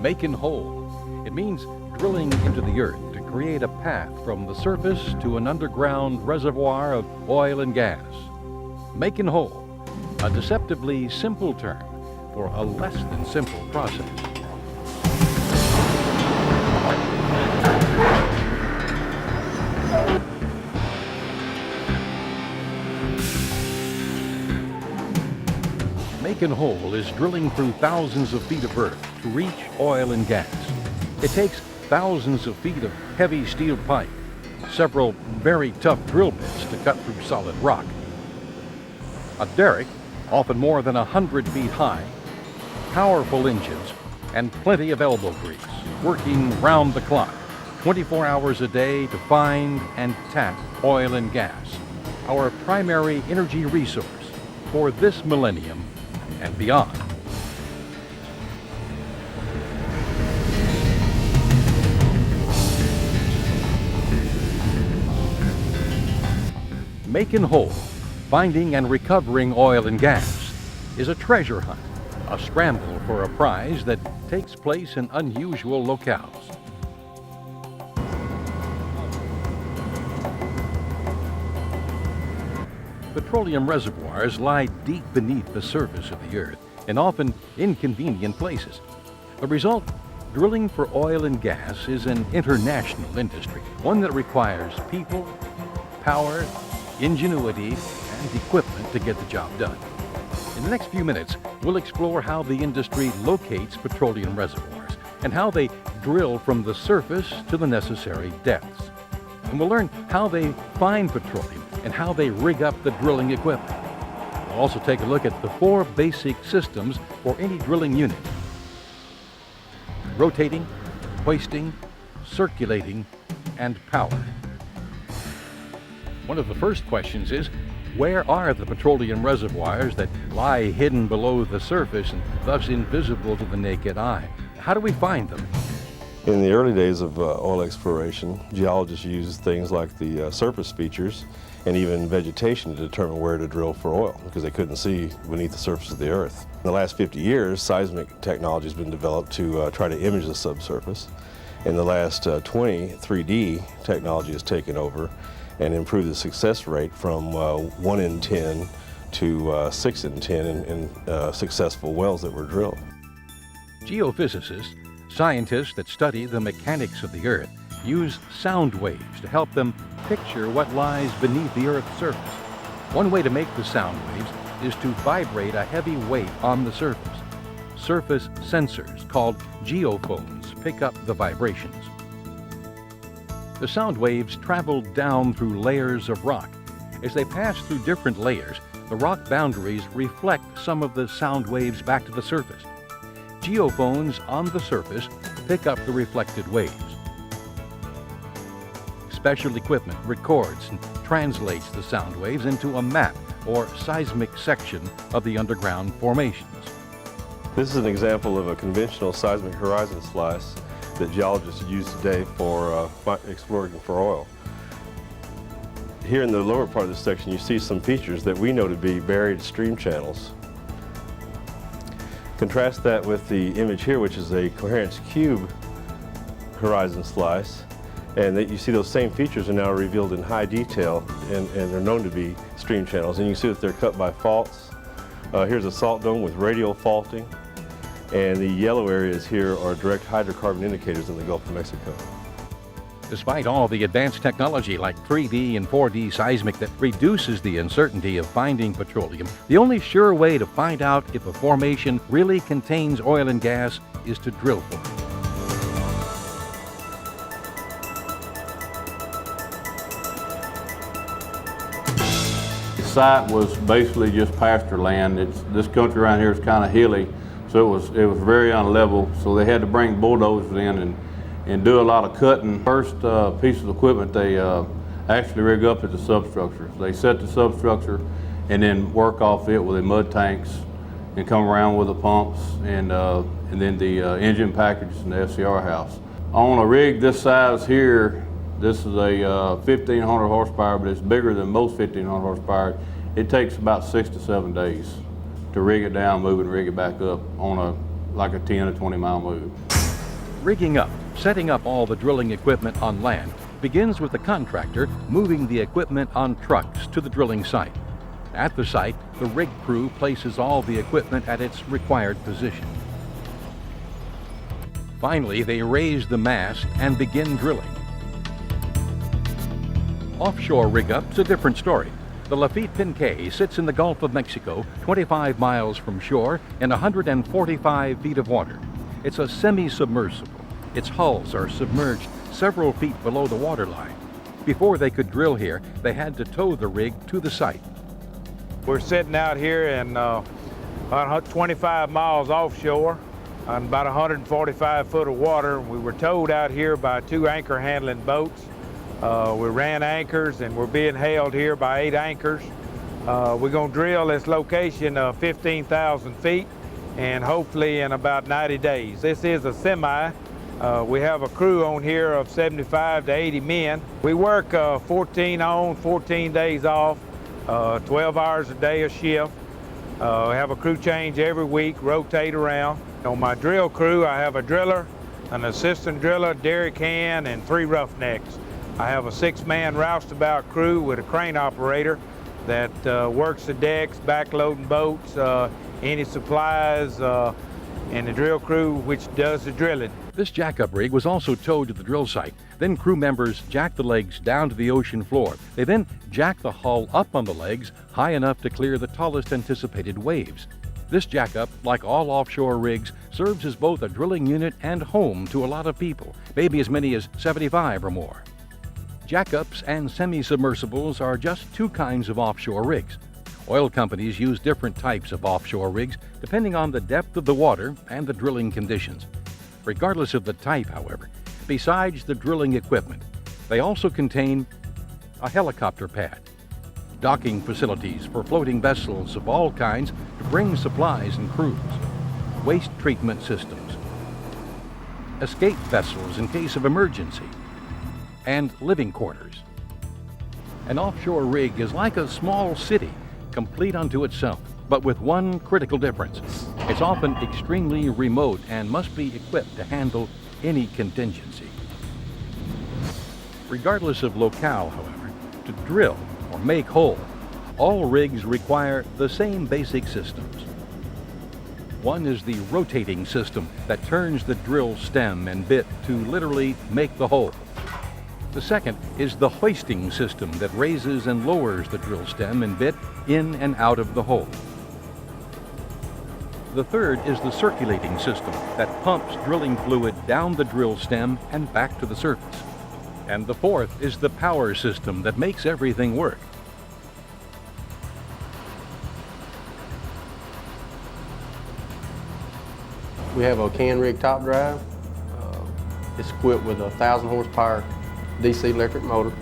Making hole. It means drilling into the earth to create a path from the surface to an underground reservoir of oil and gas. Making hole, a deceptively simple term for a less than simple process. Making hole is drilling through thousands of feet of earth to reach oil and gas. It takes thousands of feet of heavy steel pipe, several very tough drill bits to cut through solid rock, a derrick, often more than 100 feet high, powerful engines, and plenty of elbow grease, working round the clock, 24 hours a day to find and tap oil and gas, our primary energy resource for this millennium and beyond. Making hole, finding and recovering oil and gas, is a treasure hunt, a scramble for a prize that takes place in unusual locales. Petroleum reservoirs lie deep beneath the surface of the earth in often inconvenient places. The result, drilling for oil and gas is an international industry, one that requires people, power, ingenuity, and equipment to get the job done. In the next few minutes, we'll explore how the industry locates petroleum reservoirs and how they drill from the surface to the necessary depths. And we'll learn how they find petroleum and how they rig up the drilling equipment. We'll also take a look at the 4 basic systems for any drilling unit: rotating, hoisting, circulating, and power. One of the first questions is, where are the petroleum reservoirs that lie hidden below the surface and thus invisible to the naked eye? How do we find them? In the early days of oil exploration, geologists used things like the surface features and even vegetation to determine where to drill for oil, because they couldn't see beneath the surface of the earth. In the last 50 years, seismic technology has been developed to try to image the subsurface. In the last 20, 3D technology has taken over and improved the success rate from 1 in 10 to 6 in 10 in successful wells that were drilled. Geophysicists, scientists that study the mechanics of the earth, use sound waves to help them picture what lies beneath the earth's surface. One way to make the sound waves is to vibrate a heavy weight on the surface. Surface sensors, called geophones, pick up the vibrations. The sound waves travel down through layers of rock. As they pass through different layers, the rock boundaries reflect some of the sound waves back to the surface. Geophones on the surface pick up the reflected waves. Special equipment records and translates the sound waves into a map or seismic section of the underground formations. This is an example of a conventional seismic horizon slice that geologists use today for exploring for oil. Here in the lower part of this section, you see some features that we know to be buried stream channels. Contrast that with the image here, which is a coherence cube horizon slice, and that you see those same features are now revealed in high detail, and they're known to be stream channels. And you can see that they're cut by faults. Here's a salt dome with radial faulting, and the yellow areas here are direct hydrocarbon indicators in the Gulf of Mexico. Despite all the advanced technology like 3D and 4D seismic that reduces the uncertainty of finding petroleum, the only sure way to find out if a formation really contains oil and gas is to drill for it. The site was basically just pasture land. This country around here is kind of hilly, so it was very unlevel, so they had to bring bulldozers in and do a lot of cutting. First piece of equipment they actually rig up at the substructure. They set the substructure and then work off it with the mud tanks and come around with the pumps and then the engine packages and the SCR house. On a rig this size here, this is a 1,500 horsepower, but it's bigger than most 1,500 horsepower. It takes about 6 to 7 days to rig it down, move it, and rig it back up on like a 10 or 20 mile move. Rigging up, setting up all the drilling equipment on land begins with the contractor moving the equipment on trucks to the drilling site. At the site, the rig crew places all the equipment at its required position. Finally, they raise the mast and begin drilling. Offshore rig up's a different story. The Lafitte Pincay sits in the Gulf of Mexico, 25 miles from shore in 145 feet of water. It's a semi-submersible. Its hulls are submerged several feet below the waterline. Before they could drill here, they had to tow the rig to the site. We're sitting out here in about 25 miles offshore on about 145 foot of water. We were towed out here by 2 anchor handling boats. We ran anchors and we're being held here by 8 anchors. We're going to drill this location 15,000 feet and hopefully in about 90 days. This is a semi. We have a crew on here of 75 to 80 men. We work 14 on, 14 days off, 12 hours a day a shift. We have a crew change every week, rotate around. On my drill crew, I have a driller, an assistant driller, derrick hand, and 3 roughnecks. I have a 6-man roustabout crew with a crane operator that works the decks, backloading boats, any supplies, and the drill crew which does the drilling. This jackup rig was also towed to the drill site. Then crew members jacked the legs down to the ocean floor. They then jacked the hull up on the legs high enough to clear the tallest anticipated waves. This jackup, like all offshore rigs, serves as both a drilling unit and home to a lot of people, maybe as many as 75 or more. Jackups and semi-submersibles are just 2 kinds of offshore rigs. Oil companies use different types of offshore rigs depending on the depth of the water and the drilling conditions. Regardless of the type, however, besides the drilling equipment, they also contain a helicopter pad, docking facilities for floating vessels of all kinds to bring supplies and crews, waste treatment systems, escape vessels in case of emergency, and living quarters. An offshore rig is like a small city, complete unto itself, but with one critical difference. It's often extremely remote and must be equipped to handle any contingency. Regardless of locale, however, to drill or make hole, all rigs require the same basic systems. One is the rotating system that turns the drill stem and bit to literally make the hole. The second is the hoisting system that raises and lowers the drill stem and bit in and out of the hole. The third is the circulating system that pumps drilling fluid down the drill stem and back to the surface. And the fourth is the power system that makes everything work. We have a can rig top drive. It's equipped with a 1,000 horsepower DC electric motor.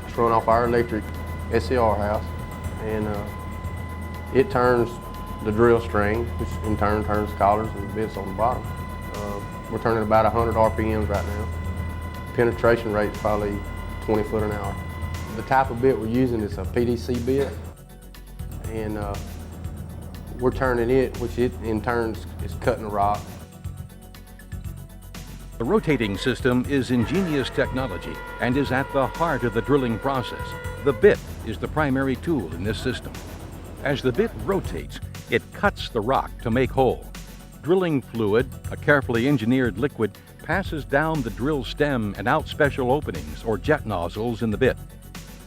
It's run off our electric SCR house, and it turns the drill string, which in turn turns collars and bits on the bottom. We're turning about 100 RPMs right now. Penetration rate is probably 20 foot an hour. The type of bit we're using is a PDC bit, and we're turning it, which it in turn is cutting the rock. The rotating system is ingenious technology and is at the heart of the drilling process. The bit is the primary tool in this system. As the bit rotates, it cuts the rock to make hole. Drilling fluid, a carefully engineered liquid, passes down the drill stem and out special openings or jet nozzles in the bit.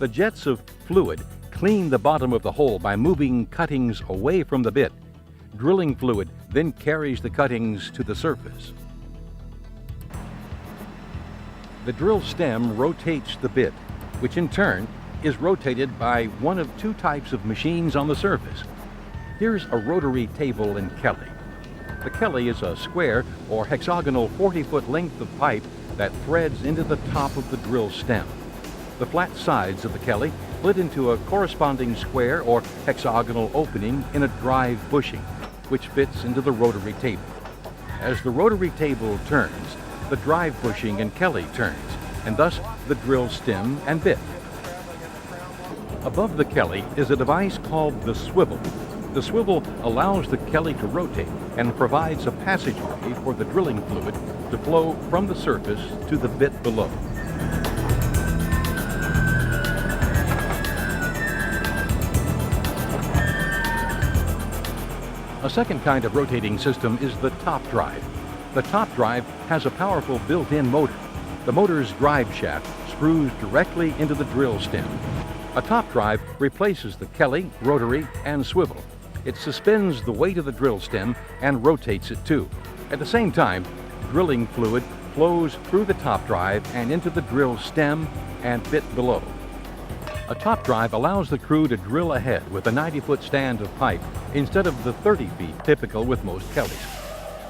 The jets of fluid clean the bottom of the hole by moving cuttings away from the bit. Drilling fluid then carries the cuttings to the surface. The drill stem rotates the bit, which in turn is rotated by one of 2 types of machines on the surface. Here's a rotary table and Kelly. The Kelly is a square or hexagonal 40-foot length of pipe that threads into the top of the drill stem. The flat sides of the Kelly split into a corresponding square or hexagonal opening in a drive bushing, which fits into the rotary table. As the rotary table turns, the drive bushing and Kelly turns, and thus the drill stem and bit. Above the Kelly is a device called the swivel. The swivel allows the Kelly to rotate and provides a passageway for the drilling fluid to flow from the surface to the bit below. A second kind of rotating system is the top drive. The top drive has a powerful built-in motor. The motor's drive shaft screws directly into the drill stem. A top drive replaces the Kelly, rotary, and swivel. It suspends the weight of the drill stem and rotates it too. At the same time, drilling fluid flows through the top drive and into the drill stem and bit below. A top drive allows the crew to drill ahead with a 90-foot stand of pipe instead of the 30 feet typical with most Kellys.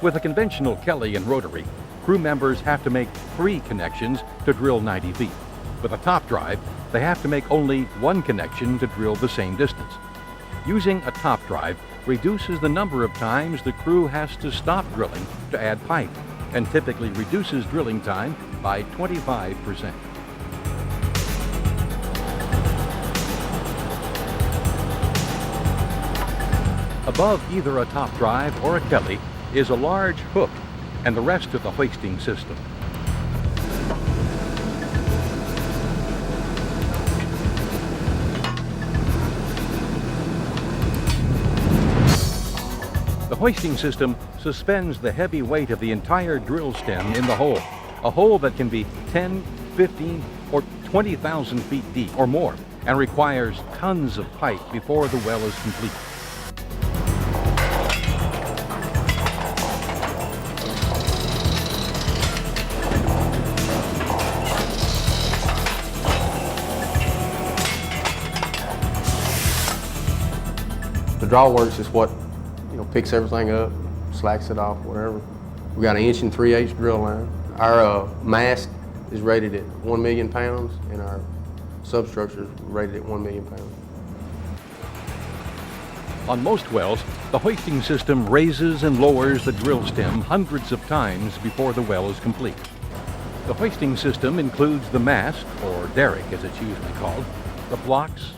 With a conventional Kelly and rotary, crew members have to make 3 connections to drill 90 feet. With a top drive, they have to make only 1 connection to drill the same distance. Using a top drive reduces the number of times the crew has to stop drilling to add pipe, and typically reduces drilling time by 25%. Above either a top drive or a Kelly is a large hook and the rest of the hoisting system. The hoisting system suspends the heavy weight of the entire drill stem in the hole, a hole that can be 10, 15, or 20,000 feet deep or more, and requires tons of pipe before the well is complete. The drawworks is what picks everything up, slacks it off, whatever. We got an 1 3/8 drill line. Our mast is rated at 1 million pounds, and our substructure is rated at 1 million pounds. On most wells, the hoisting system raises and lowers the drill stem hundreds of times before the well is complete. The hoisting system includes the mast, or derrick as it's usually called, the blocks,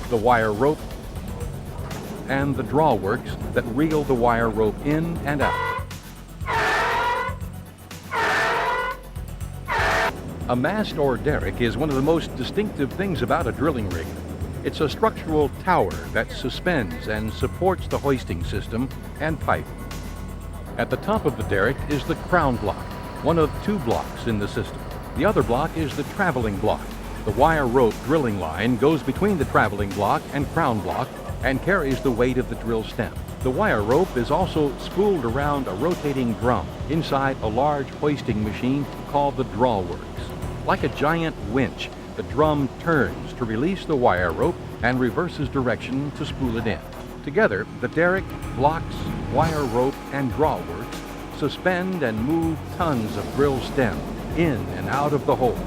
the wire rope, and the drawworks that reel the wire rope in and out. A mast or derrick is one of the most distinctive things about a drilling rig. It's a structural tower that suspends and supports the hoisting system and pipe. At the top of the derrick is the crown block, one of 2 blocks in the system. The other block is the traveling block. The wire rope drilling line goes between the traveling block and crown block and carries the weight of the drill stem. The wire rope is also spooled around a rotating drum inside a large hoisting machine called the drawworks. Like a giant winch, the drum turns to release the wire rope and reverses direction to spool it in. Together, the derrick, blocks, wire rope, and drawworks suspend and move tons of drill stem in and out of the hole.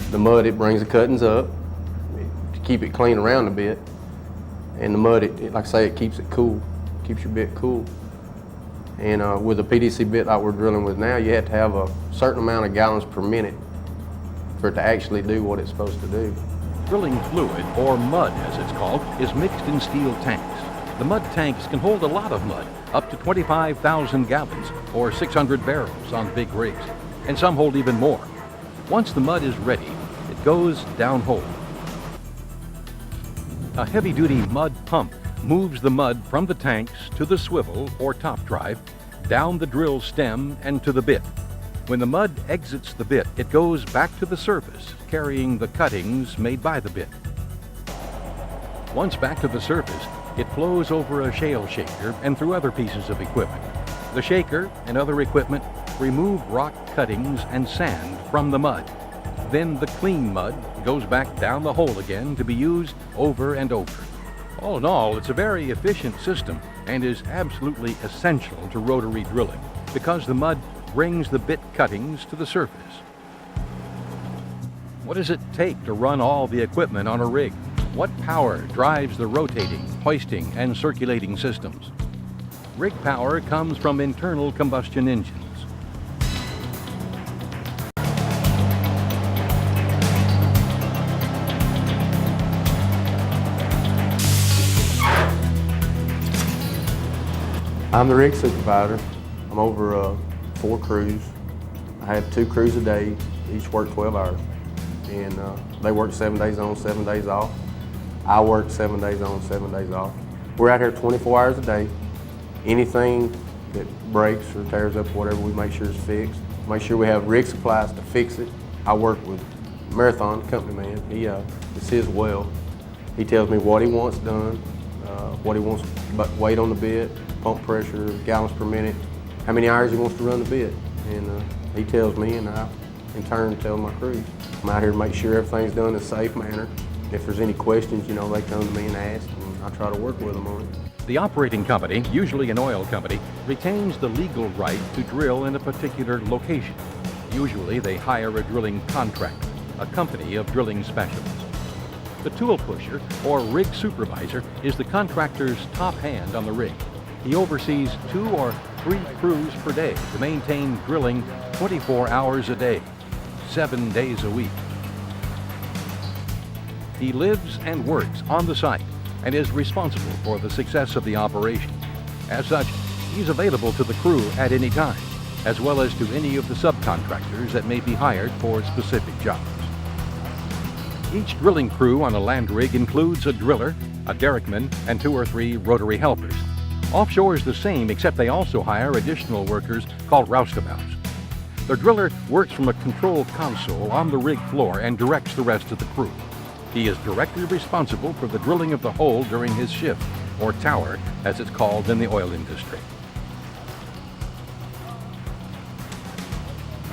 The mud, it brings the cuttings up to keep it clean around a bit. And the mud, like I say, it keeps it cool, keeps your bit cool. And with a PDC bit like we're drilling with now, you have to have a certain amount of gallons per minute for it to actually do what it's supposed to do. Drilling fluid, or mud as it's called, is mixed in steel tanks. The mud tanks can hold a lot of mud, up to 25,000 gallons, or 600 barrels on big rigs, and some hold even more. Once the mud is ready, it goes downhole. A heavy-duty mud pump moves the mud from the tanks to the swivel or top drive, down the drill stem and to the bit. When the mud exits the bit, it goes back to the surface, carrying the cuttings made by the bit. Once back to the surface, it flows over a shale shaker and through other pieces of equipment. The shaker and other equipment remove rock cuttings and sand from the mud. Then the clean mud goes back down the hole again to be used over and over. All in all, it's a very efficient system and is absolutely essential to rotary drilling because the mud brings the bit cuttings to the surface. What does it take to run all the equipment on a rig? What power drives the rotating, hoisting, and circulating systems? Rig power comes from internal combustion engines. I'm the rig supervisor. I'm over 4 crews. I have 2 crews a day, each work 12 hours. And they work 7 days on, 7 days off. I work 7 days on, 7 days off. We're out here 24 hours a day. Anything that breaks or tears up, whatever, we make sure it's fixed. Make sure we have rig supplies to fix it. I work with Marathon, the company man. It's his well. He tells me what he wants done, what he wants, weight on the bit, pump pressure, gallons per minute, how many hours he wants to run the bit. And he tells me, and I, in turn, tell my crew. I'm out here to make sure everything's done in a safe manner. If there's any questions, you know, they come to me and ask, and I try to work with them on it. The operating company, usually an oil company, retains the legal right to drill in a particular location. Usually they hire a drilling contractor, a company of drilling specialists. The tool pusher, or rig supervisor, is the contractor's top hand on the rig. He oversees 2 or 3 crews per day to maintain drilling 24 hours a day, 7 days a week. He lives and works on the site and is responsible for the success of the operation. As such, he's available to the crew at any time, as well as to any of the subcontractors that may be hired for specific jobs. Each drilling crew on a land rig includes a driller, a derrickman, and 2 or 3 rotary helpers. Offshore is the same, except they also hire additional workers called roustabouts. The driller works from a control console on the rig floor and directs the rest of the crew. He is directly responsible for the drilling of the hole during his shift, or tower, as it's called in the oil industry.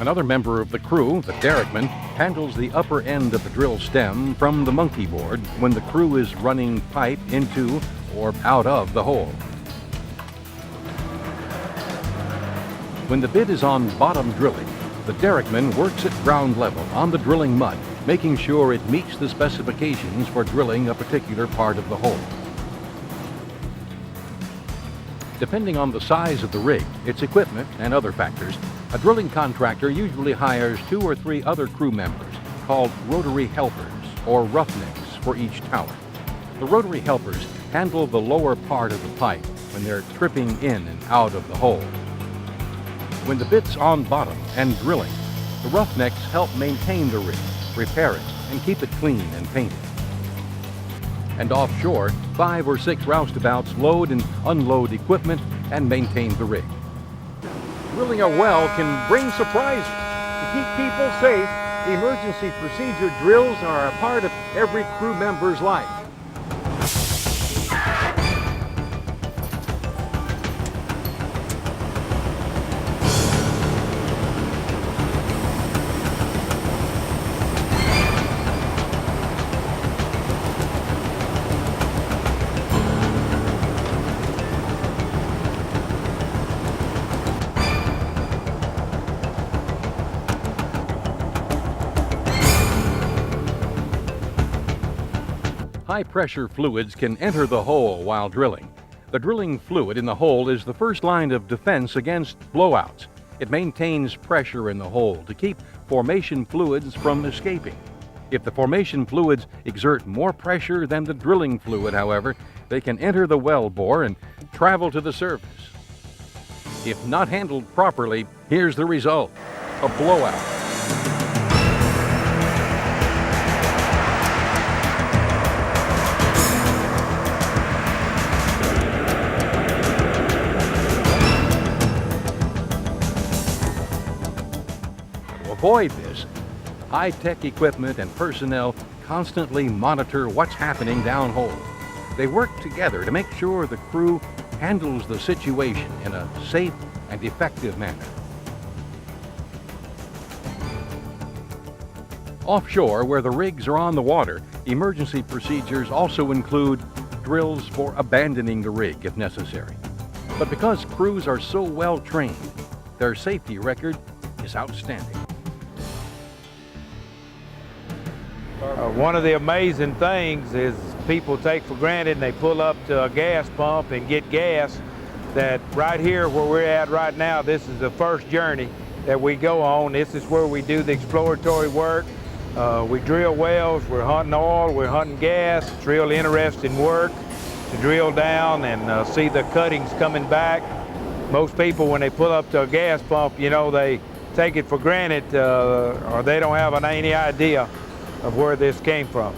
Another member of the crew, the derrickman, handles the upper end of the drill stem from the monkey board when the crew is running pipe into or out of the hole. When the bit is on bottom drilling, the derrickman works at ground level on the drilling mud, making sure it meets the specifications for drilling a particular part of the hole. Depending on the size of the rig, its equipment, and other factors, a drilling contractor usually hires 2 or 3 other crew members called rotary helpers or roughnecks for each tower. The rotary helpers handle the lower part of the pipe when they're tripping in and out of the hole. When the bit's on bottom and drilling, the roughnecks help maintain the rig, repair it, and keep it clean and painted. And offshore, 5 or 6 roustabouts load and unload equipment and maintain the rig. Drilling a well can bring surprises. To keep people safe, emergency procedure drills are a part of every crew member's life. High-pressure fluids can enter the hole while drilling. The drilling fluid in the hole is the first line of defense against blowouts. It maintains pressure in the hole to keep formation fluids from escaping. If the formation fluids exert more pressure than the drilling fluid, however, they can enter the well bore and travel to the surface. If not handled properly, here's the result: a blowout. Avoid this, high-tech equipment and personnel constantly monitor what's happening downhole. They work together to make sure the crew handles the situation in a safe and effective manner. Offshore, where the rigs are on the water, emergency procedures also include drills for abandoning the rig if necessary. But because crews are so well trained, their safety record is outstanding. One of the amazing things is people take for granted and they pull up to a gas pump and get gas, that right here where we're at right now, this is the first journey that we go on. This is where we do the exploratory work. We drill wells, we're hunting oil, we're hunting gas. It's real interesting work to drill down and see the cuttings coming back. Most people, when they pull up to a gas pump, you know, they take it for granted, or they don't have any idea of where this came from.